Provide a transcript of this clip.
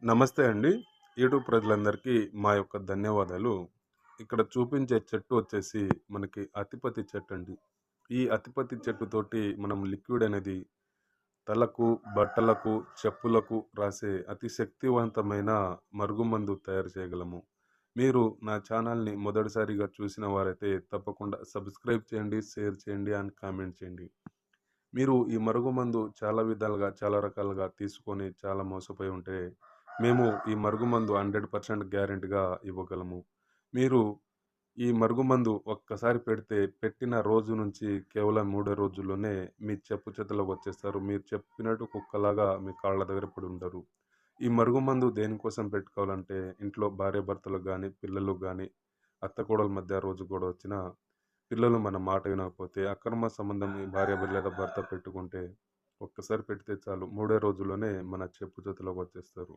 నమస్తే అండి. యూట్యూబ్ ప్రజలందరికీ మా యొక్క ధన్యవాదాలు. ఇక్కడ చూపించే చెట్టు వచ్చేసి మనకి అతిపత్తి చెట్టండి. ఈ అతిపత్తి చెట్టుతోటి మనం లిక్విడ్ అనేది తలకు, బట్టలకు, చెప్పులకు రాసే అతి శక్తివంతమైన మరుగుమందు తయారు చేయగలము. మీరు నా ఛానల్‌ని మొదటిసారిగా చూసిన వారైతే తప్పకుండా సబ్స్క్రైబ్ చేయండి, షేర్ చేయండి అండ్ కామెంట్ చేయండి. మీరు ఈ మరుగుమందు చాలా విధాలుగా, చాలా రకాలుగా తీసుకొని చాలా మోసపోయి ఉంటే, మేము ఈ మరుగుమందు 100% గ్యారంటీగా ఇవ్వగలము. మీరు ఈ మరుగుమందు ఒక్కసారి పెడితే, పెట్టిన రోజు నుంచి కేవలం మూడో రోజుల్లోనే మీ చెప్పు చేతల్లోకి వచ్చేస్తారు. మీరు చెప్పినట్టు కుక్కలాగా మీ కాళ్ళ దగ్గర పడి ఉంటారు. ఈ మరుగుమందు దేనికోసం పెట్టుకోవాలంటే, ఇంట్లో భార్యాభర్తలకు గానీ, పిల్లలకు గానీ, అత్తకోడళ్ళ మధ్య రోజు గొడవ వచ్చినా పిల్లలు మన మాట వినకపోతే, అక్రమ సంబంధం ఈ భార్య లేదా భర్త పెట్టుకుంటే, ఒక్కసారి పెడితే చాలు. మూడో రోజుల్లోనే మన చెప్పు చేతులోకొచ్చేస్తారు.